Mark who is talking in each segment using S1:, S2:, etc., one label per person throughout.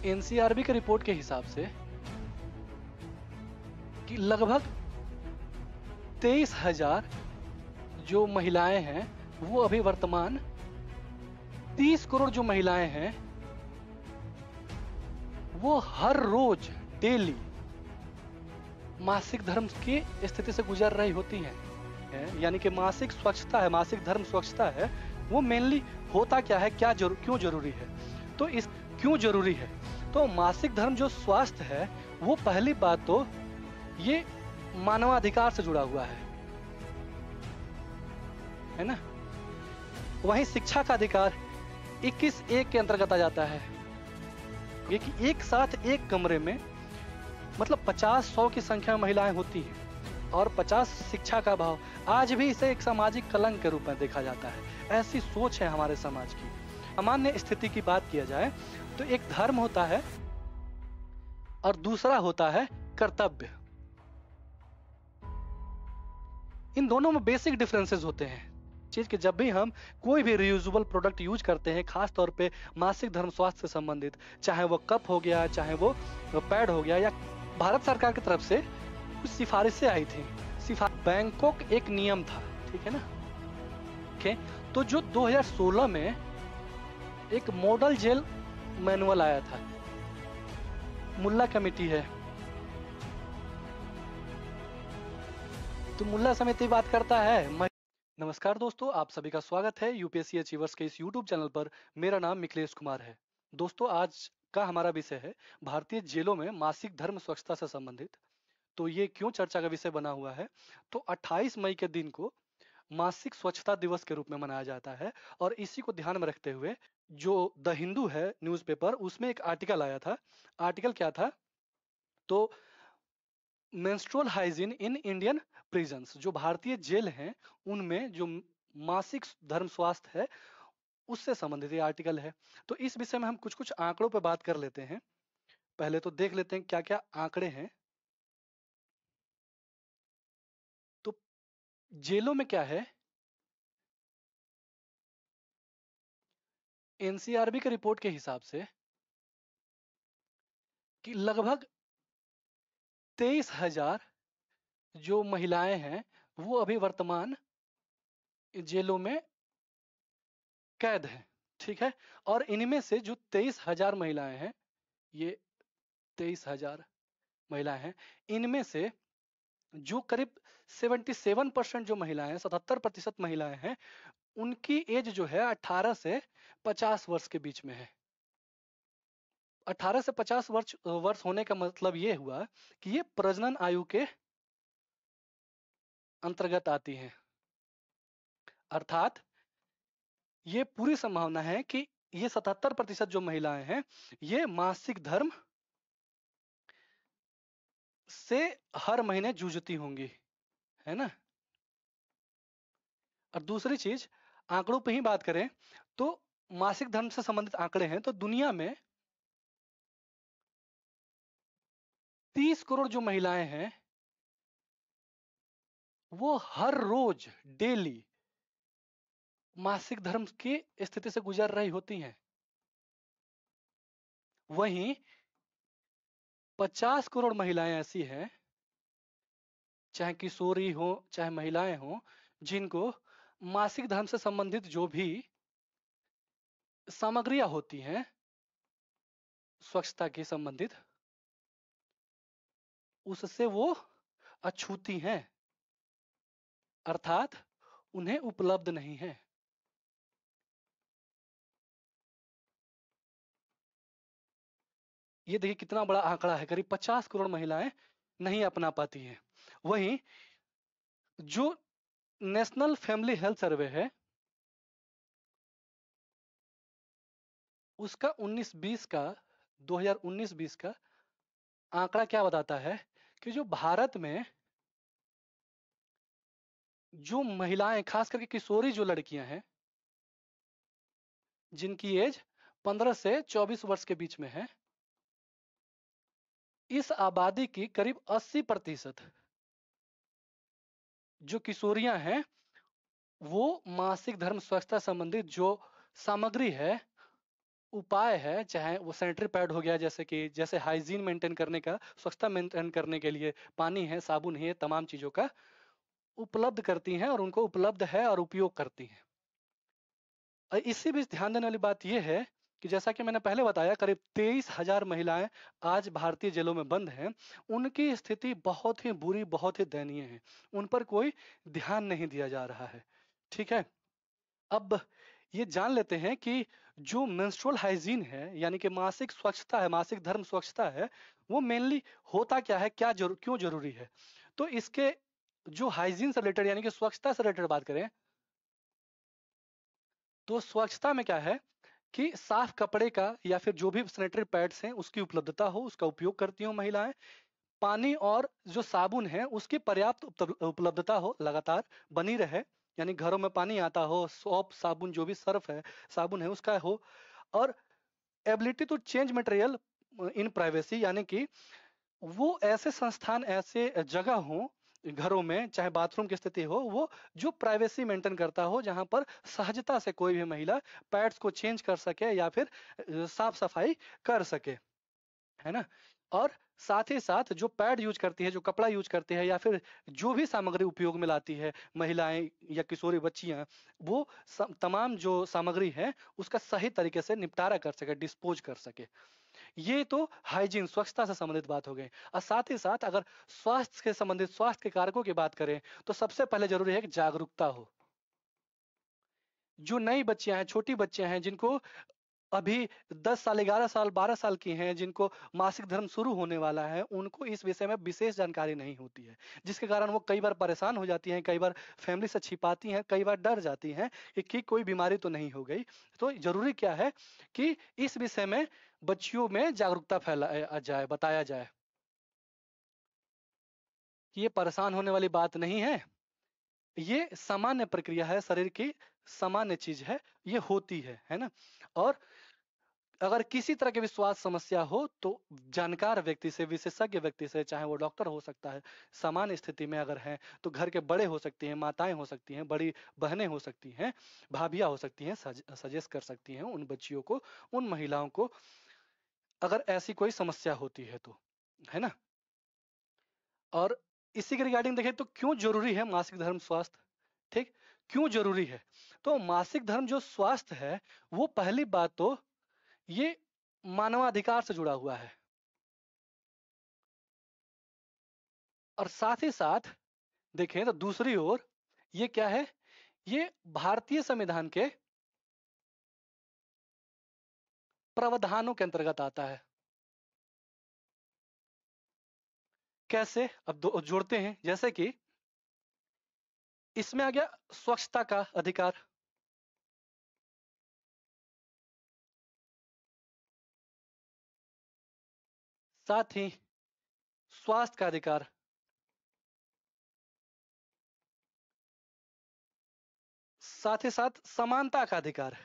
S1: NCRB की report के हिसाब से कि लगभग 23,000 जो महिलाएं हैं वो अभी वर्तमान 30 करोड़ जो महिलाएं हैं वो हर रोज डेली मासिक धर्म की स्थिति से गुजर रही होती हैं। यानी कि मासिक स्वच्छता है, मासिक धर्म स्वच्छता है, वो मेनली होता क्या है, क्यों जरूरी है। तो इस क्यों जरूरी है, तो मासिक धर्म जो स्वास्थ्य है वो पहली बात तो ये मानवाधिकार से जुड़ा हुआ है ना। वहीं शिक्षा का अधिकार 21(1) के अंतर्गत आ जाता है। ये कि एक साथ एक कमरे में मतलब 50-100 की संख्या में महिलाएं होती हैं और 50 शिक्षा का अभाव, आज भी इसे एक सामाजिक कलंक के रूप में देखा जाता है। ऐसी सोच है हमारे समाज की। सामान्य स्थिति की बात किया जाए तो एक धर्म होता है और दूसरा होता है कर्तव्य। इन दोनों में बेसिक डिफरेंसेस होते हैं। चीज कि जब भी हम कोई भी रियूजेबल प्रोडक्ट यूज करते हैं, खास तौर पे मासिक धर्म स्वास्थ्य से संबंधित, चाहे वो कप हो गया, चाहे वो पैड हो गया, या भारत सरकार की तरफ से कुछ सिफारिशें आई थी। बैंकॉक एक नियम था, ठीक है ना। ओके, तो जो 2016 में एक मॉडल जेल मैनुअल आया था, मुल्ला कमेटी है, तो मुल्ला समिति बात करता है। नमस्कार दोस्तों, आप सभी का स्वागत है यूपीएससी अचीवर्स के इस यूट्यूब चैनल पर। मेरा नाम मिथिलेश कुमार है। दोस्तों, आज का हमारा विषय है भारतीय जेलों में मासिक धर्म स्वच्छता से संबंधित। तो ये क्यों चर्चा का विषय बना हुआ है, तो 28 मई के दिन को मासिक स्वच्छता दिवस के रूप में मनाया जाता है। और इसी को ध्यान में रखते हुए जो द हिंदू है न्यूज़पेपर, उसमें एक आर्टिकल आया था। आर्टिकल क्या था, तो menstrual hygiene in Indian prisons, जो भारतीय जेल हैं उनमें जो मासिक धर्म स्वास्थ्य है उससे संबंधित ये आर्टिकल है। तो इस विषय में हम कुछ कुछ आंकड़ों पर बात कर लेते हैं। पहले तो देख लेते हैं क्या क्या आंकड़े हैं। तो जेलों में क्या है, एनसीआरबी की रिपोर्ट के हिसाब से कि लगभग 23,000 जो महिलाएं हैं वो अभी वर्तमान जेलों में कैद हैं, ठीक है। और इनमें से जो 23,000 महिलाएं हैं, ये 23,000 महिलाएं हैं, इनमें से जो करीब 77% जो महिलाएं हैं, 77% महिलाएं हैं, उनकी एज जो है 18 से 50 वर्ष के बीच में है। 18 से 50 वर्ष होने का मतलब ये हुआ कि ये प्रजनन आयु के अंतर्गत आती हैं। अर्थात ये पूरी संभावना है कि ये 77% जो महिलाएं हैं ये मासिक धर्म से हर महीने जूझती होंगी, है ना। और दूसरी चीज, आंकड़ों पे ही बात करें तो मासिक धर्म से संबंधित आंकड़े हैं तो दुनिया में 30 करोड़ जो महिलाएं हैं वो हर रोज डेली मासिक धर्म की स्थिति से गुजर रही होती हैं। वहीं 50 करोड़ महिलाएं ऐसी हैं, चाहे किशोरी हो चाहे महिलाएं हो, जिनको मासिक धर्म से संबंधित जो भी सामग्रियां होती हैं स्वच्छता की संबंधित, उससे वो अछूती हैं, अर्थात उन्हें उपलब्ध नहीं है। ये देखिए कितना बड़ा आंकड़ा है, करीब 50 करोड़ महिलाएं नहीं अपना पाती हैं। वहीं जो नेशनल फैमिली हेल्थ सर्वे है उसका 19-20 का 2019-20 का आंकड़ा क्या बताता है कि जो भारत में जो महिलाएं, खास करके किशोरी जो लड़कियां हैं जिनकी एज 15 से 24 वर्ष के बीच में है, इस आबादी की करीब 80% जो किशोरियां हैं वो मासिक धर्म स्वच्छता संबंधित जो सामग्री है उपाय है, चाहे वो सैनिटरी पैड हो गया, जैसे हाइजीन मेंटेन करने का, स्वच्छता मेंटेन करने के लिए पानी है, साबुन है, तमाम चीजों का उपलब्ध करती हैं और उनको उपलब्ध है और उपयोग करती हैं। इसी बीच ध्यान देने वाली बात यह है कि जैसा कि मैंने पहले बताया, करीब 23,000 महिलाएं आज भारतीय जेलों में बंद हैं। उनकी स्थिति बहुत ही बुरी, बहुत ही दयनीय है। उन पर कोई ध्यान नहीं दिया जा रहा है। ठीक है, अब ये जान लेते हैं कि जो मेंस्ट्रुअल हाइजीन है, यानी कि मासिक स्वच्छता है, मासिक धर्म स्वच्छता है, वो मेनली होता क्या है, क्यों जरूरी है। तो इसके जो हाइजीन से रिलेटेड, यानी कि स्वच्छता से रिलेटेड बात करें, तो स्वच्छता में क्या है कि साफ कपड़े का या फिर जो भी सैनिटरी पैड्स हैं उसकी उपलब्धता हो, उसका उपयोग करती हो महिलाएं। पानी और जो साबुन है उसकी पर्याप्त उपलब्धता हो, लगातार बनी रहे, यानी घरों में पानी आता हो, सोप साबुन जो भी सर्फ है, साबुन है, उसका हो। और ability to change material in privacy, यानी कि वो ऐसे संस्थान, ऐसे जगह हो घरों में, चाहे बाथरूम की स्थिति हो, वो जो प्राइवेसी मेंटेन करता हो, जहां पर सहजता से कोई भी महिला पैड्स को चेंज कर सके या फिर साफ सफाई कर सके, है ना। और साथ ही साथ जो पैड यूज करती है, जो कपड़ा यूज करती है, या फिर जो भी सामग्री उपयोग में लाती है महिलाएं या किशोरी बच्चियां, वो तमाम जो सामग्री है उसका सही तरीके से निपटारा कर सके, डिस्पोज कर सके। ये तो हाइजीन, स्वच्छता से संबंधित बात हो गई। और साथ ही साथ अगर स्वास्थ्य के संबंधित, स्वास्थ्य के कारकों की बात करें, तो सबसे पहले जरूरी है कि जागरूकता हो। जो नई बच्चियां हैं, छोटी बच्चियां हैं, जिनको अभी 10 साल, 11 साल, 12 साल की हैं, जिनको मासिक धर्म शुरू होने वाला है, उनको इस विषय में विशेष जानकारी नहीं होती है, जिसके कारण वो कई बार परेशान हो जाती हैं, कई बार फैमिली से छिपाती हैं, कई बार डर जाती हैं कि कोई बीमारी तो नहीं हो गई। तो जरूरी क्या है कि इस विषय में बच्चियों में जागरूकता फैलाया जाए, बताया जाए कि ये परेशान होने वाली बात नहीं है, ये सामान्य प्रक्रिया है, शरीर की सामान्य चीज है, ये होती है ना। और अगर किसी तरह की भी स्वास्थ्य समस्या हो तो जानकार व्यक्ति से, विशेषज्ञ व्यक्ति से, चाहे वो डॉक्टर हो सकता है, सामान्य स्थिति में अगर है तो घर के बड़े हो सकती हैं, माताएं हो सकती हैं, बड़ी बहनें हो सकती हैं, भाभियां हो सकती हैं, सजेस्ट कर सकती हैं उन बच्चियों को, उन महिलाओं को, अगर ऐसी कोई समस्या होती है तो, है ना। और इसी के रिगार्डिंग देखें तो क्यों जरूरी है मासिक धर्म स्वास्थ्य, ठीक, क्यों जरूरी है। तो मासिक धर्म जो स्वास्थ्य है, वो पहली बात तो ये मानवाधिकार से जुड़ा हुआ है। और साथ ही साथ देखें तो दूसरी ओर ये क्या है, ये भारतीय संविधान के प्रावधानों के अंतर्गत आता है। कैसे, अब जोड़ते हैं, जैसे कि इसमें आ गया स्वच्छता का अधिकार, साथ ही स्वास्थ्य का अधिकार, साथ ही साथ समानता का अधिकार,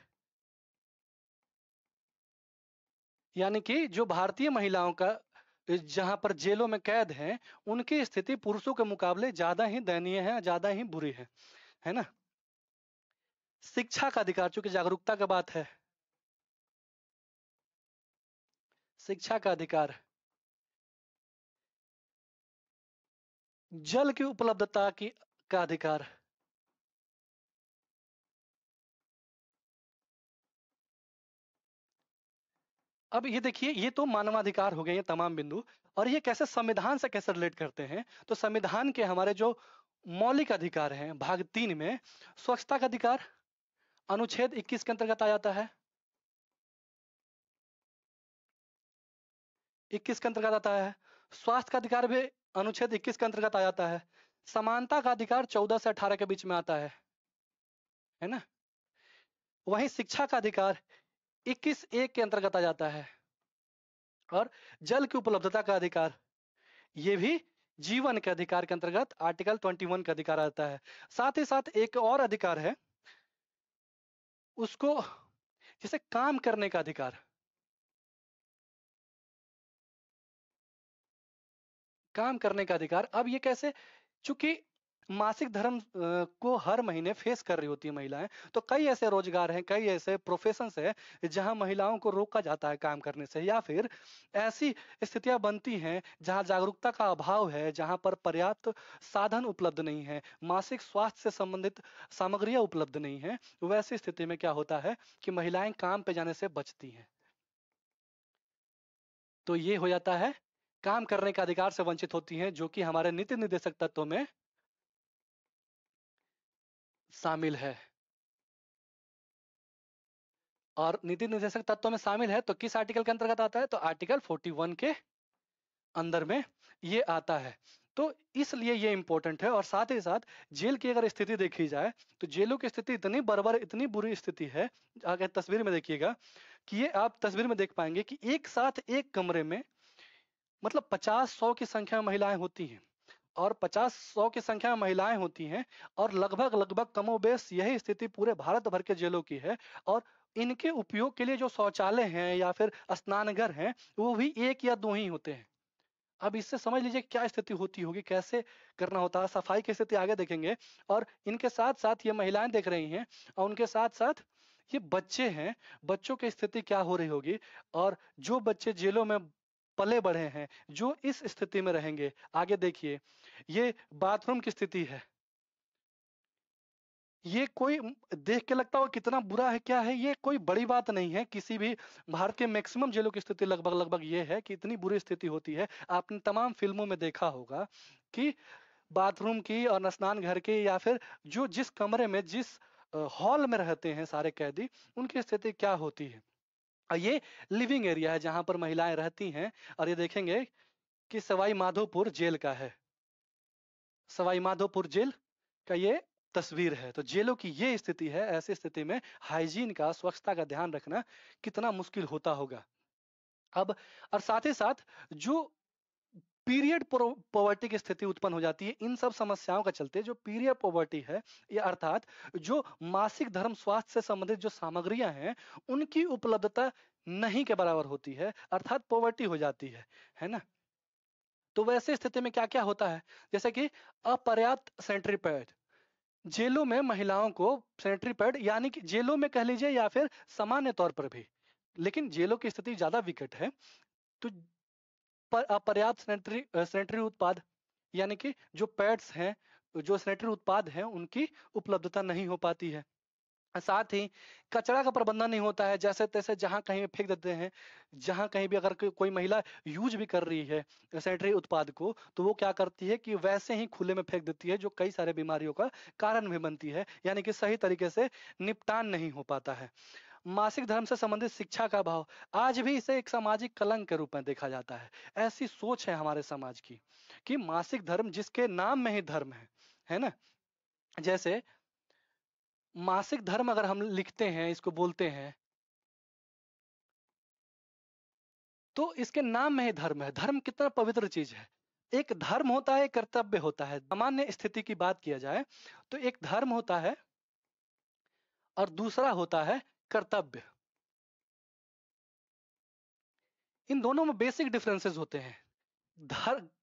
S1: यानी कि जो भारतीय महिलाओं का जहां पर जेलों में कैद हैं, उनकी स्थिति पुरुषों के मुकाबले ज्यादा ही दयनीय है, ज्यादा ही बुरी है ना। शिक्षा का अधिकार, चूंकि जागरूकता की बात है, शिक्षा का अधिकार, जल की उपलब्धता की का अधिकार, अब ये देखिए, ये तो मानवाधिकार हो गए ये तमाम बिंदु। और ये कैसे संविधान से कैसे रिलेट करते हैं, तो संविधान के हमारे जो मौलिक अधिकार हैं, भाग 3 में स्वच्छता का अधिकार अनुच्छेद 21 के अंतर्गत आ जाता है, 21 के अंतर्गत आता है। स्वास्थ्य का अधिकार भी अनुच्छेद 21 के अंतर्गत आ जाता है। समानता का अधिकार 14 से 18 के बीच में आता है ना। वहीं शिक्षा का अधिकार 21 के अंतर्गत आ जाता है। और जल की उपलब्धता का अधिकार, ये भी जीवन के अधिकार के अंतर्गत आर्टिकल 21 का अधिकार आता है। साथ ही साथ एक और अधिकार है, उसको जैसे काम करने का अधिकार, काम करने का अधिकार। अब ये कैसे, चूंकि मासिक धर्म को हर महीने फेस कर रही होती है महिलाएं, तो कई ऐसे रोजगार हैं, कई ऐसे प्रोफेशंस है जहां महिलाओं को रोका जाता है काम करने से, या फिर ऐसी स्थितियां बनती हैं जहां जागरूकता का अभाव है, जहां पर पर्याप्त साधन उपलब्ध नहीं है, मासिक स्वास्थ्य से संबंधित सामग्रियां उपलब्ध नहीं है। वैसी स्थिति में क्या होता है कि महिलाएं काम पे जाने से बचती हैं। तो ये हो जाता है, काम करने का अधिकार से वंचित होती हैं, जो कि हमारे नीति निर्देशक तत्वों में शामिल है। और नीति निर्देशक तत्वों में शामिल है तो किस आर्टिकल के अंतर्गत आता है? तो आर्टिकल 41 के अंदर में ये आता है। तो इसलिए ये इंपॉर्टेंट है। और साथ ही साथ जेल की अगर स्थिति देखी जाए तो जेलों की स्थिति इतनी बर्बर, इतनी बुरी स्थिति है, अगर तस्वीर में देखिएगा कि ये आप तस्वीर में देख पाएंगे कि एक साथ एक कमरे में मतलब 50-100 की संख्या में महिलाएं होती हैं, और 50-100 की संख्या में महिलाएं होती हैं, और लगभग लगभग कमोबेश यही स्थिति पूरे भारत भर के जेलों की है। और इनके उपयोग के लिए जो शौचालय हैं या फिर स्नानघर हैं, वो भी एक या दो ही होते हैं। अब इससे समझ लीजिए क्या स्थिति होती होगी, कैसे करना होता है। सफाई की स्थिति आगे देखेंगे। और इनके साथ साथ ये महिलाएं देख रही हैं, और उनके साथ साथ ये बच्चे हैं, बच्चों की स्थिति क्या हो रही होगी। और जो बच्चे जेलों में पले बढ़े हैं, जो इस स्थिति में रहेंगे, आगे देखिए, ये बाथरूम की स्थिति है। ये कोई देख के लगता हो कितना बुरा है, क्या है, ये कोई बड़ी बात नहीं है। किसी भी भारत के मैक्सिमम जेलों की स्थिति लगभग लगभग ये है कि इतनी बुरी स्थिति होती है। आपने तमाम फिल्मों में देखा होगा कि बाथरूम की और स्नान घर की, या फिर जो जिस कमरे में, जिस हॉल में रहते हैं सारे कैदी, उनकी स्थिति क्या होती है। और ये लिविंग एरिया है जहां पर महिलाएं रहती हैं। और ये देखेंगे कि सवाई माधोपुर जेल का है, सवाई माधोपुर जेल का ये तस्वीर है। तो जेलों की ये स्थिति है। ऐसी स्थिति में हाइजीन का, स्वच्छता का ध्यान रखना कितना मुश्किल होता होगा। अब और साथ ही साथ जो पीरियड पॉवर्टी की स्थिति उत्पन्न हो जाती है इन सब समस्याओं का चलते, जो पीरियड पॉवर्टी है, या अर्थात जो मासिक धर्म स्वास्थ्य से संबंधित जो सामग्रियां हैं, उनकी उपलब्धता नहीं के बराबर होती है, अर्थात पॉवर्टी हो जाती है ना। तो वैसे स्थिति में क्या क्या होता है, जैसे कि अपर्याप्त सैनिटरी पैड। जेलों में महिलाओं को सैनिटरी पैड, यानी कि जेलों में कह लीजिए या फिर सामान्य तौर पर भी, लेकिन जेलों की स्थिति ज्यादा विकट है। तो अपर्याप्त सैनिटरी उत्पाद, यानी कि जो पैड्स हैं, जो सैनिटरी उत्पाद हैं, उनकी उपलब्धता नहीं हो पाती है। साथ ही कचरा का प्रबंधन नहीं होता है, जैसे तैसे जहां कहीं भी फेंक देते हैं। जहां कहीं भी अगर कोई महिला यूज भी कर रही है सैनिटरी उत्पाद को, तो वो क्या करती है कि वैसे ही खुले में फेंक देती है, जो कई सारे बीमारियों का कारण भी बनती है, यानी कि सही तरीके से निपटान नहीं हो पाता है। मासिक धर्म से संबंधित शिक्षा का अभाव, आज भी इसे एक सामाजिक कलंक के रूप में देखा जाता है। ऐसी सोच है हमारे समाज की कि मासिक धर्म, जिसके नाम में ही धर्म है ना। जैसे मासिक धर्म अगर हम लिखते हैं, इसको बोलते हैं, तो इसके नाम में ही धर्म है। धर्म कितना पवित्र चीज है। एक धर्म होता है, एक कर्तव्य होता है। सामान्य स्थिति की बात किया जाए तो एक धर्म होता है और दूसरा होता है कर्तव्य। इन दोनों में बेसिक डिफरेंसेस होते हैं।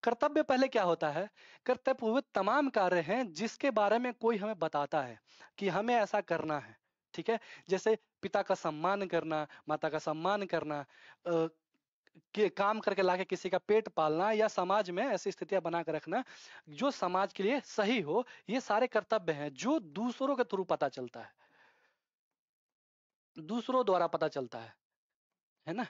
S1: कर्तव्य पहले क्या होता है? कर्तव्य वो तमाम कार्य हैं जिसके बारे में कोई हमें बताता है कि हमें ऐसा करना है। ठीक है, जैसे पिता का सम्मान करना, माता का सम्मान करना, के काम करके लाके किसी का पेट पालना, या समाज में ऐसी स्थितियां बना कर रखना जो समाज के लिए सही हो। ये सारे कर्तव्य हैं जो दूसरों के थ्रू पता चलता है, दूसरों द्वारा पता चलता है ना।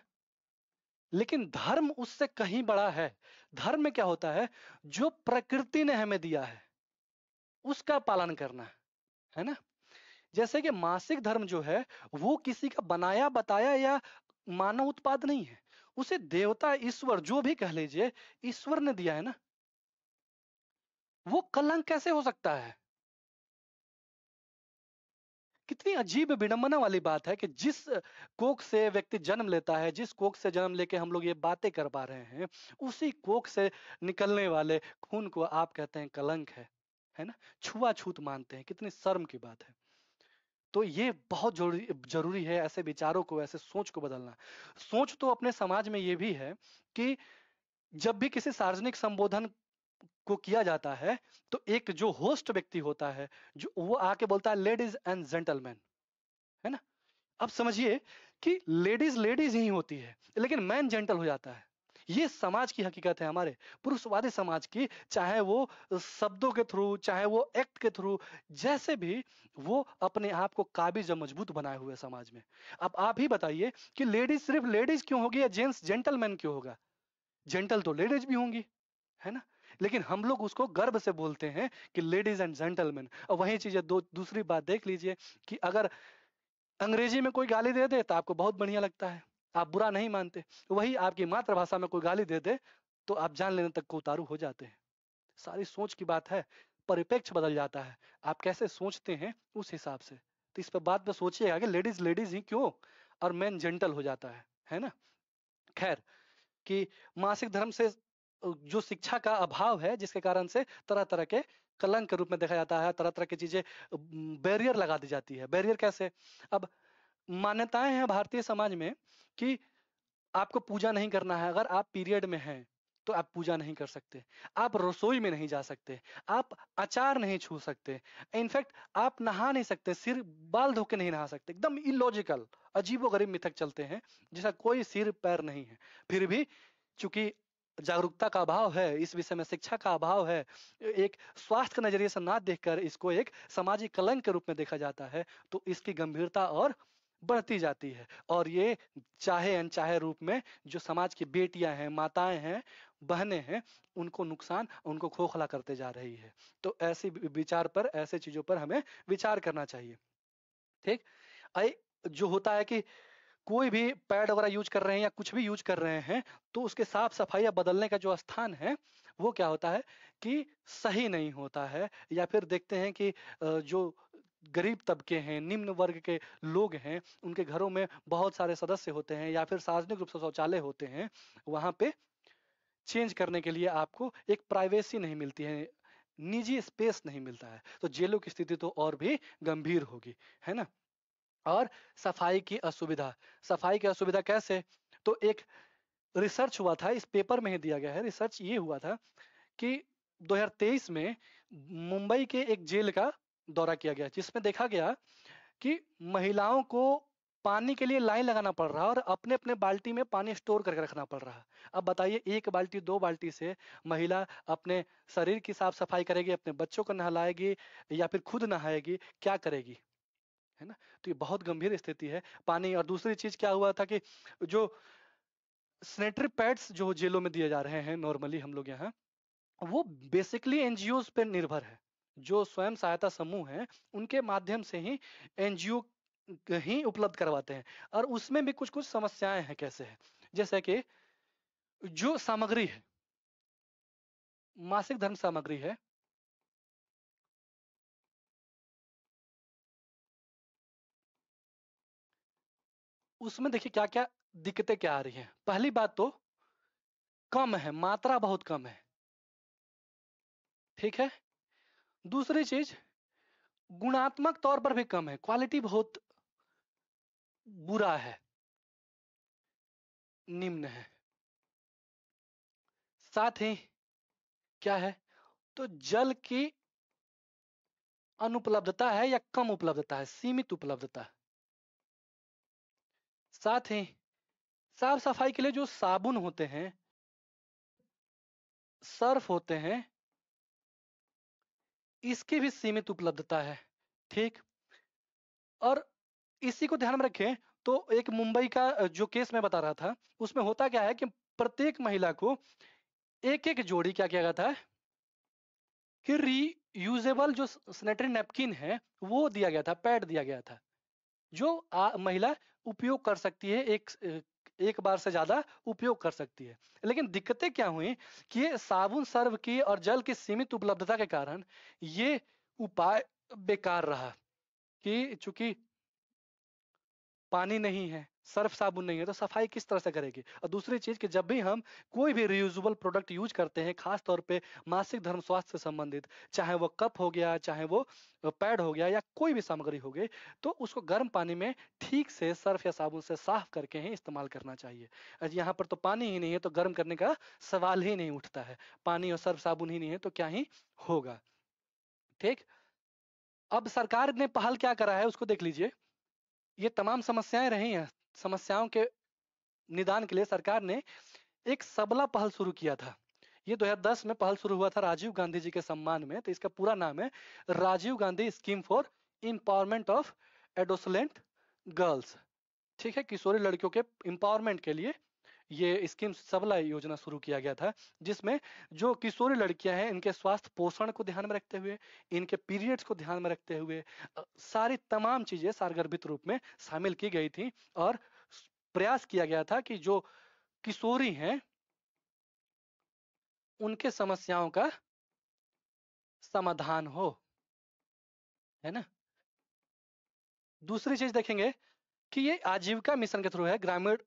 S1: लेकिन धर्म उससे कहीं बड़ा है। धर्म में क्या होता है? जो प्रकृति ने हमें दिया है उसका पालन करना है ना। जैसे कि मासिक धर्म जो है वो किसी का बनाया बताया या मानव उत्पाद नहीं है। उसे देवता, ईश्वर जो भी कह लीजिए, ईश्वर ने दिया है ना। वो कलंक कैसे हो सकता है? कितनी अजीब विडंबना वाली बात है कि जिस कोख से व्यक्ति जन्म लेता है, जिस कोख से जन्म लेके हम लोग ये बातें कर पा रहे हैं, उसी कोख से निकलने वाले खून को आप कहते हैं कलंक है ना। छुआछूत मानते हैं। कितनी शर्म की बात है। तो ये बहुत जरूरी जरूरी है ऐसे विचारों को, ऐसे सोच को बदलना। सोच तो अपने समाज में ये भी है कि जब भी किसी सार्वजनिक संबोधन को किया जाता है तो एक जो होस्ट व्यक्ति होता है जो वो आके बोलता है लेडीज एंड जेंटलमैन, है ना। अब समझिए कि लेडीज लेडीज ही होती है लेकिन मैन जेंटल हो जाता है। ये समाज की हकीकत है, हमारे पुरुषवादी समाज की, चाहे वो शब्दों के थ्रू चाहे वो एक्ट के थ्रू, जैसे भी वो अपने आप को काबिज और मजबूत बनाए हुए समाज में। अब आप ही बताइए कि लेडीज सिर्फ लेडीज क्यों होगी या जेंट्स जेंटलमैन क्यों होगा? जेंटल तो लेडीज भी होंगी, है ना। लेकिन हम लोग उसको गर्व से बोलते हैं कि लेडीज एंड जेंटलमैन। और वही चीज है, दूसरी बात देख लीजिए कि अगर अंग्रेजी में कोई गाली दे दे तो आपको बहुत बढ़िया लगता है, आप बुरा नहीं मानते। वही आपकी मातृभाषा में कोई गाली दे दे तो आप जान लेने तक को उतारू हो जाते हैं। सारी सोच की बात है, परिप्रेक्ष्य बदल जाता है, आप कैसे सोचते हैं उस हिसाब से। तो इस पर बात पे सोचिएगा कि लेडीज लेडीज ही क्यों और मैन जेंटल हो जाता है ना। खैर, कि मासिक धर्म से जो शिक्षा का अभाव है जिसके कारण से तरह तरह के कलंक के रूप में देखा जाता है, तरह तरह की चीजें बैरियर लगा दी जाती है। बैरियर कैसे? अब मान्यताएं हैं भारतीय समाज में कि आपको पूजा नहीं करना है, अगर आप पीरियड में हैं तो आप पूजा नहीं कर सकते, आप रसोई में नहीं जा सकते, आप अचार नहीं छू सकते, इनफैक्ट आप नहा नहीं सकते, सिर बाल धो के नहीं नहा सकते। एकदम इलॉजिकल, अजीबोगरीब मिथक चलते हैं जिसका कोई सिर पैर नहीं है। फिर भी चूंकि जागरूकता का अभाव है, इस विषय में शिक्षा का अभाव है, एक स्वास्थ्य के नजरिए से ना देखकर इसको एक सामाजिक कलंक के रूप में देखा जाता है, तो इसकी गंभीरता और बढ़ती जाती है। और ये चाहे अनचाहे रूप में जो समाज की बेटियां हैं, माताएं हैं, बहनें हैं, उनको नुकसान, उनको खोखला करते जा रही है। तो ऐसे विचार पर, ऐसे चीजों पर हमें विचार करना चाहिए। ठीक। जो होता है कि कोई भी पैड वगैरह यूज कर रहे हैं या कुछ भी यूज कर रहे हैं तो उसके साफ सफाई या बदलने का जो स्थान है वो क्या होता है कि सही नहीं होता है। या फिर देखते हैं कि जो गरीब तबके हैं, निम्न वर्ग के लोग हैं, उनके घरों में बहुत सारे सदस्य होते हैं या फिर सार्वजनिक रूप से शौचालय होते हैं, वहां पे चेंज करने के लिए आपको एक प्राइवेसी नहीं मिलती है, निजी स्पेस नहीं मिलता है। तो जेलों की स्थिति तो और भी गंभीर होगी, है ना। और सफाई की असुविधा, सफाई की असुविधा कैसे? तो एक रिसर्च हुआ था, इस पेपर में ही दिया गया है, रिसर्च ये हुआ था कि 2023 में मुंबई के एक जेल का दौरा किया गया जिसमें देखा गया कि महिलाओं को पानी के लिए लाइन लगाना पड़ रहा है और अपने अपने बाल्टी में पानी स्टोर करके रखना पड़ रहा है। अब बताइए, एक बाल्टी दो बाल्टी से महिला अपने शरीर की साफ सफाई करेगी, अपने बच्चों को नहलाएगी या फिर खुद नहाएगी, क्या करेगी, है ना। तो ये बहुत गंभीर स्थिति है पानी। और दूसरी चीज क्या हुआ था कि जो सैनिटरी पैड्स जो जेलों में दिए जा रहे हैं नॉर्मली हम लोग यहाँ, वो बेसिकली एनजीओ पे निर्भर है। जो स्वयं सहायता समूह हैं उनके माध्यम से ही एनजीओ ही उपलब्ध करवाते हैं। और उसमें भी कुछ कुछ समस्याएं हैं। कैसे है? जैसे कि जो सामग्री है, मासिक धर्म सामग्री है, उसमें देखिए क्या क्या दिक्कतें क्या आ रही हैं। पहली बात तो कम है, मात्रा बहुत कम है, ठीक है। दूसरी चीज, गुणात्मक तौर पर भी कम है, क्वालिटी बहुत बुरा है, निम्न है। साथ ही क्या है, तो जल की अनुपलब्धता है या कम उपलब्धता है, सीमित उपलब्धता। साथ ही साफ सफाई के लिए जो साबुन होते हैं, सर्फ होते हैं, इसकी भी सीमित उपलब्धता है, ठीक। और इसी को ध्यान में रखें तो एक मुंबई का जो केस मैं बता रहा था, उसमें होता क्या है कि प्रत्येक महिला को एक एक जोड़ी क्या किया गया था कि रीयूजेबल जो सैनिटरी नैपकिन है वो दिया गया था, पैड दिया गया था, जो महिला उपयोग कर सकती है, एक बार से ज्यादा उपयोग कर सकती है। लेकिन दिक्कतें क्या हुई कि ये साबुन सर्फ की और जल की सीमित उपलब्धता के कारण ये उपाय बेकार रहा। कि चूंकि पानी नहीं है, सर्फ साबुन नहीं है, तो सफाई किस तरह से करेगी। और दूसरी चीज कि जब भी हम कोई भी रियूजेबल प्रोडक्ट यूज करते हैं, खास तौर पे मासिक धर्म स्वास्थ्य से संबंधित, चाहे वो कप हो गया, चाहे वो पैड हो गया, या कोई भी सामग्री हो गई, तो उसको गर्म पानी में ठीक से सर्फ या साबुन से साफ करके ही इस्तेमाल करना चाहिए। यहाँ पर तो पानी ही नहीं है, तो गर्म करने का सवाल ही नहीं उठता है। पानी और सर्फ साबुन ही नहीं है तो क्या ही होगा। ठीक। अब सरकार ने पहल क्या करा है उसको देख लीजिए। ये तमाम समस्याएं रही हैं, समस्याओं के निदान के लिए सरकार ने एक सबला पहल शुरू किया था। ये 2010 में पहल शुरू हुआ था राजीव गांधी जी के सम्मान में। तो इसका पूरा नाम है Rajiv Gandhi scheme for empowerment of adolescent girls. ठीक है, किशोरी लड़कियों के एम्पावरमेंट के लिए ये स्कीम सबला योजना शुरू किया गया था, जिसमें जो किशोरी लड़कियां हैं इनके स्वास्थ्य पोषण को ध्यान में रखते हुए, इनके पीरियड्स को ध्यान में रखते हुए सारी तमाम चीजें सारगर्भित रूप में शामिल की गई थी। और प्रयास किया गया था कि जो किशोरी हैं उनके समस्याओं का समाधान हो, है ना। दूसरी चीज देखेंगे कि ये आजीविका मिशन के थ्रू है, ग्रामीण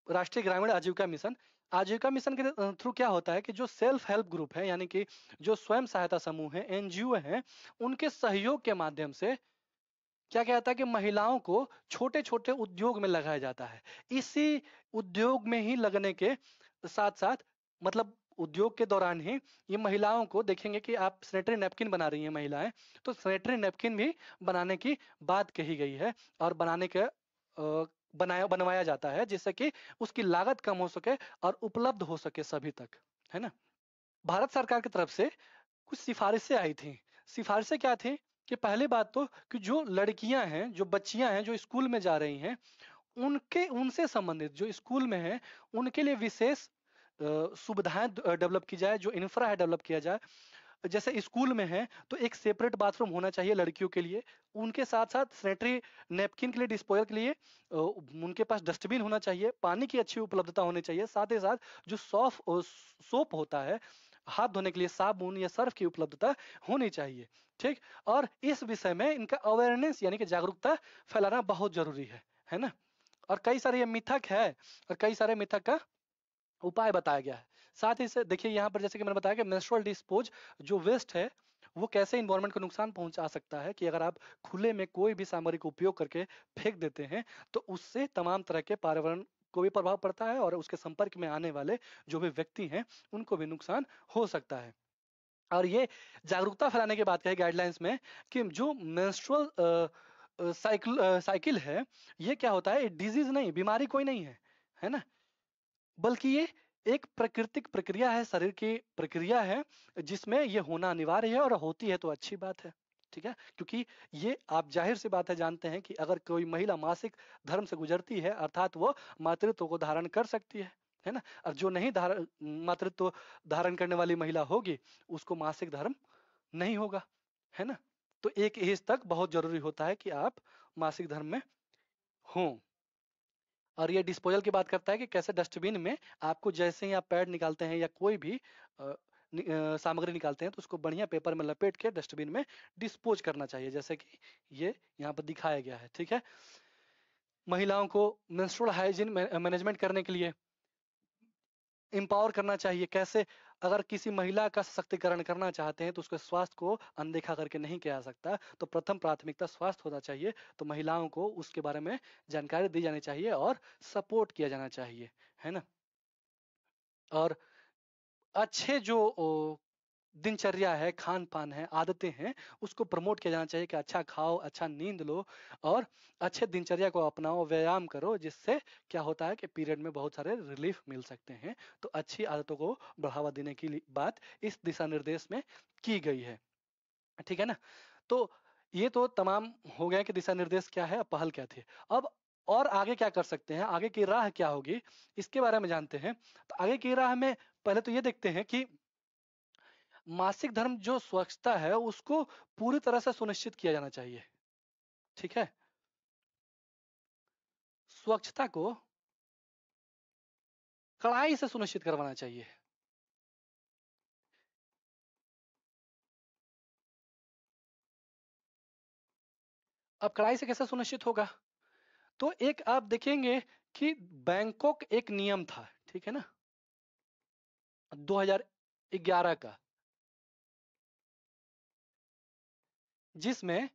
S1: राष्ट्रीय ग्रामीण आजीविका मिशन। आजीविका मिशन के थ्रू क्या होता है कि जो सेल्फ हेल्प ग्रुप है, यानी कि जो स्वयं सहायता समूह है, एनजीओ हैं, उनके सहयोग के माध्यम से क्या कहता है कि महिलाओं को छोटे छोटे उद्योग में लगाया जाता है। इसी उद्योग में ही लगने के साथ साथ, मतलब उद्योग के दौरान ही ये महिलाओं को देखेंगे कि आप सैनिटरी नैपकिन बना रही हैं महिलाएं, तो सैनिटरी नैपकिन भी बनाने की बात कही गई है। और बनाने के बनवाया जाता है जिससे कि उसकी लागत कम हो सके और उपलब्ध हो सके सभी तक, है ना। भारत सरकार की तरफ से कुछ सिफारिशें आई थी। सिफारिशें क्या थी कि पहली बात तो कि जो लड़कियां हैं, जो बच्चियां हैं, जो स्कूल में जा रही हैं, उनके उनसे संबंधित जो स्कूल में है उनके लिए विशेष सुविधाएं डेवलप की जाए, जो इंफ्रा है डेवलप किया जाए। जैसे स्कूल में है तो एक सेपरेट बाथरूम होना चाहिए लड़कियों के लिए, उनके साथ साथ सैनिटरी नैपकिन के लिए, डिस्पोजल के लिए उनके पास डस्टबिन होना चाहिए, पानी की अच्छी उपलब्धता होनी चाहिए, साथ ही साथ जो सोप होता है हाथ धोने के लिए, साबुन या सर्फ की उपलब्धता होनी चाहिए। ठीक। और इस विषय में इनका अवेयरनेस यानी कि जागरूकता फैलाना बहुत जरूरी है ना। और कई सारे ये मिथक है और कई सारे मिथक का उपाय बताया गया है। साथ ही से देखिए यहाँ पर जैसे कि मैंने बताया कि मेंस्ट्रुअल डिस्पोज जो वेस्ट है वो कैसे इन्वायरमेंट को नुकसान पहुंचा सकता है, कि अगर आप खुले में कोई भी सामग्री का उपयोग करके फेंक देते हैं तो उससे तमाम तरह के पर्यावरण को भी प्रभाव पड़ता है और उसके संपर्क में आने वाले जो भी व्यक्ति हैं उनको भी नुकसान हो सकता है। और ये जागरूकता फैलाने की बात कही गाइडलाइंस में कि जो मेंस्ट्रुअल साइकिल है, ये क्या होता है, डिजीज नहीं, बीमारी कोई नहीं है ना, बल्कि ये एक प्राकृतिक प्रक्रिया है, शरीर की प्रक्रिया है, जिसमें ये होना अनिवार्य है और होती है तो अच्छी बात है। ठीक है, क्योंकि ये आप जाहिर सी बात है जानते हैं कि अगर कोई महिला मासिक धर्म से गुजरती है अर्थात वो मातृत्व को धारण कर सकती है ना। और जो नहीं मातृत्व धारण करने वाली महिला होगी उसको मासिक धर्म नहीं होगा, है ना। तो एक एज तक बहुत जरूरी होता है कि आप मासिक धर्म में हों। और ये डिस्पोजल की बात करता है कि कैसे डस्टबिन में आपको जैसे ही आप पैड निकालते हैं या कोई भी सामग्री निकालते हैं तो उसको बढ़िया पेपर में लपेट के डस्टबिन में डिस्पोज करना चाहिए, जैसे कि ये यहाँ पर दिखाया गया है। ठीक है, महिलाओं को मेंस्ट्रुअल हाइजीन मैनेजमेंट करने के लिए एम्पावर करना चाहिए। कैसे, अगर किसी महिला का सशक्तिकरण करना चाहते हैं तो उसके स्वास्थ्य को अनदेखा करके नहीं किया जा सकता, तो प्रथम प्राथमिकता स्वास्थ्य होना चाहिए। तो महिलाओं को उसके बारे में जानकारी दी जानी चाहिए और सपोर्ट किया जाना चाहिए, है ना। और अच्छे जो दिनचर्या है, खान पान है, आदतें हैं, उसको प्रमोट किया जाना चाहिए कि अच्छा खाओ, अच्छा नींद लो और अच्छे दिनचर्या को अपनाओ, व्यायाम करो, जिससे क्या होता है कि पीरियड में बहुत सारे रिलीफ मिल सकते हैं। तो अच्छी आदतों को बढ़ावा देने की बात इस दिशा निर्देश में की गई है। ठीक है ना। तो ये तो तमाम हो गया कि दिशा निर्देश क्या है, पहल क्या थी। अब और आगे क्या कर सकते हैं, आगे की राह क्या होगी, इसके बारे में जानते हैं। तो आगे की राह में पहले तो ये देखते हैं कि मासिक धर्म जो स्वच्छता है उसको पूरी तरह से सुनिश्चित किया जाना चाहिए। ठीक है, स्वच्छता को कड़ाई से सुनिश्चित करवाना चाहिए। अब कड़ाई से कैसे सुनिश्चित होगा, तो एक आप देखेंगे कि बैंकॉक एक नियम था, ठीक है ना, 2011 का, जिसमें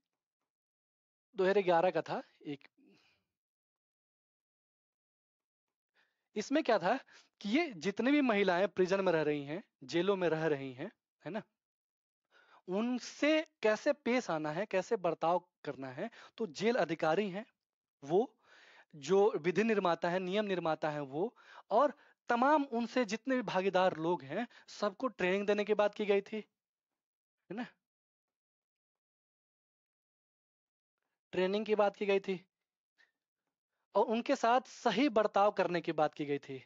S1: 2011 का था एक, इसमें क्या था कि ये जितने भी महिलाएं प्रिजन में रह रही हैं, जेलों में रह रही हैं, है ना, उनसे कैसे पेश आना है, कैसे बर्ताव करना है। तो जेल अधिकारी हैं वो, जो विधि निर्माता है, नियम निर्माता है वो, और तमाम उनसे जितने भी भागीदार लोग हैं सबको ट्रेनिंग देने की बात की गई थी, है ना, ट्रेनिंग की बात की गई थी, और उनके साथ सही बर्ताव करने की बात की गई थी।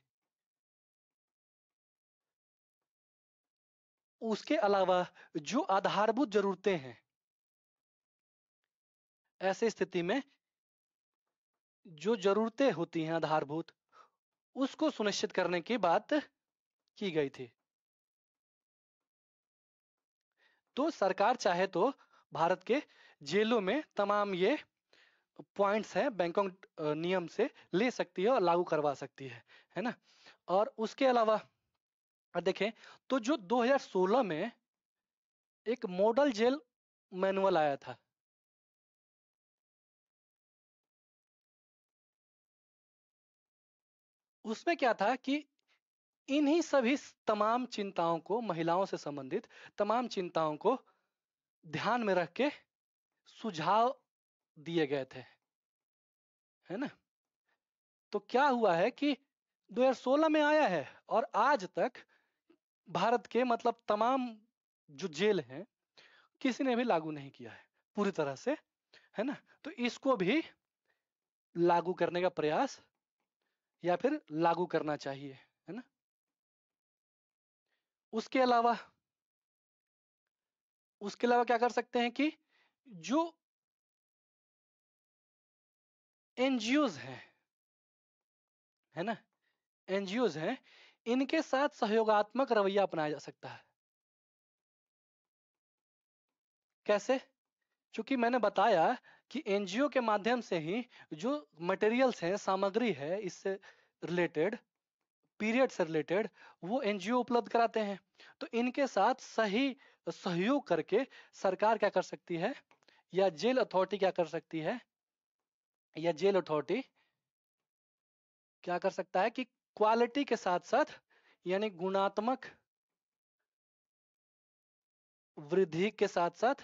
S1: उसके अलावा जो आधारभूत जरूरतें हैं, ऐसे स्थिति में जो जरूरतें होती हैं आधारभूत, उसको सुनिश्चित करने की बात की गई थी। तो सरकार चाहे तो भारत के जेलों में तमाम ये पॉइंट्स हैं बैंकॉक नियम से ले सकती है और लागू करवा सकती है ना। और उसके अलावा देखें तो जो 2016 में एक मॉडल जेल मैनुअल आया था, उसमें क्या था कि इन्हीं सभी तमाम चिंताओं को, महिलाओं से संबंधित तमाम चिंताओं को ध्यान में रख के सुझाव दिए गए थे, है ना। तो क्या हुआ है कि 2016 में आया है और आज तक भारत के मतलब तमाम जो जेल हैं किसी ने भी लागू नहीं किया है पूरी तरह से, है ना। तो इसको भी लागू करने का प्रयास या फिर लागू करना चाहिए, है ना। उसके अलावा क्या कर सकते हैं कि जो एनजीओज हैं, है ना, एनजीओज हैं, इनके साथ सहयोगात्मक रवैया अपनाया जा सकता है। कैसे? क्योंकि मैंने बताया कि एनजीओ के माध्यम से ही जो मटेरियल्स हैं, सामग्री है इससे रिलेटेड, पीरियड से रिलेटेड, वो एनजीओ उपलब्ध कराते हैं। तो इनके साथ सही सहयोग करके सरकार क्या कर सकती है, या जेल अथॉरिटी क्या कर सकती है, या जेल अथॉरिटी क्या कर सकता है कि क्वालिटी के साथ साथ यानी गुणात्मक वृद्धि के साथ साथ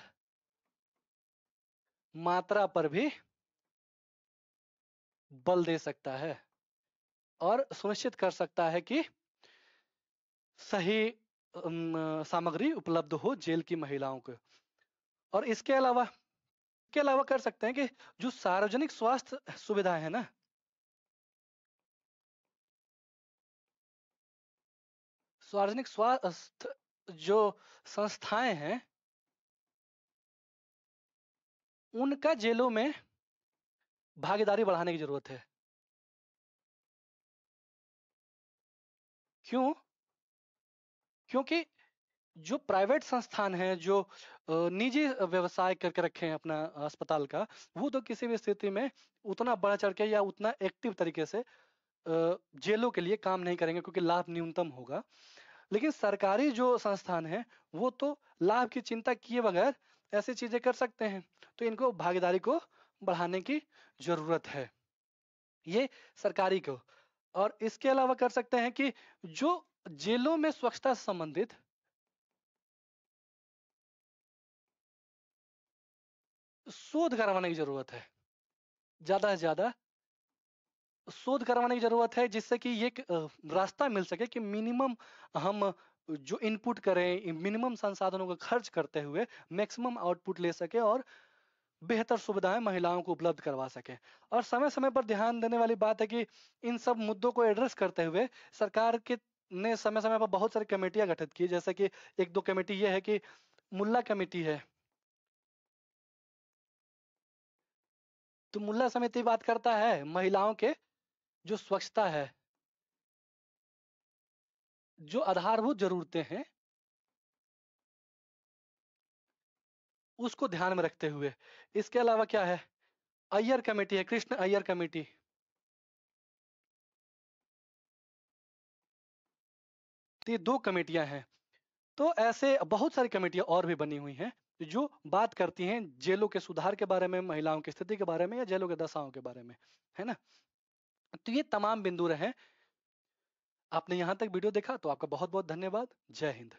S1: मात्रा पर भी बल दे सकता है और सुनिश्चित कर सकता है कि सही सामग्री उपलब्ध हो जेल की महिलाओं को। और इसके अलावा कर सकते हैं कि जो सार्वजनिक स्वास्थ्य सुविधाएं है ना, सार्वजनिक स्वास्थ्य जो संस्थाएं हैं, उनका जेलों में भागीदारी बढ़ाने की जरूरत है। क्यों? क्योंकि जो प्राइवेट संस्थान हैं, जो निजी व्यवसाय करके रखे हैं अपना अस्पताल का, वो तो किसी भी स्थिति में उतना बढ़ चढ़ के या उतना एक्टिव तरीके से जेलों के लिए काम नहीं करेंगे क्योंकि लाभ न्यूनतम होगा। लेकिन सरकारी जो संस्थान है वो तो लाभ की चिंता किए बगैर ऐसी चीजें कर सकते हैं। तो इनको भागीदारी को बढ़ाने की जरूरत है, ये सरकारी को। और इसके अलावा कर सकते हैं कि जो जेलों में स्वच्छता से संबंधित शोध करवाने की जरूरत है, ज्यादा से ज्यादा शोध करवाने की जरूरत है, जिससे कि ये एक रास्ता मिल सके कि मिनिमम हम जो इनपुट करें, मिनिमम संसाधनों का खर्च करते हुए मैक्सिमम आउटपुट ले सके और बेहतर सुविधाएं महिलाओं को उपलब्ध करवा सके। और समय समय पर ध्यान देने वाली बात है कि इन सब मुद्दों को एड्रेस करते हुए सरकार के ने समय समय पर बहुत सारी कमेटियां गठित की, जैसे कि एक दो कमेटी ये है कि मुल्ला कमेटी है। तो मुल्ला समिति बात करता है महिलाओं के जो स्वच्छता है, जो आधारभूत जरूरतें हैं, उसको ध्यान में रखते हुए। इसके अलावा क्या है, अय्यर कमेटी है, कृष्ण अय्यर कमेटी। तो ये 2 कमेटियां हैं। तो ऐसे बहुत सारी कमेटियां और भी बनी हुई हैं जो बात करती हैं जेलों के सुधार के बारे में, महिलाओं की स्थिति के बारे में या जेलों के दशाओं के बारे में, है ना? तो ये तमाम बिंदु रहे। आपने यहाँ तक वीडियो देखा तो आपका बहुत बहुत धन्यवाद। जय हिंद।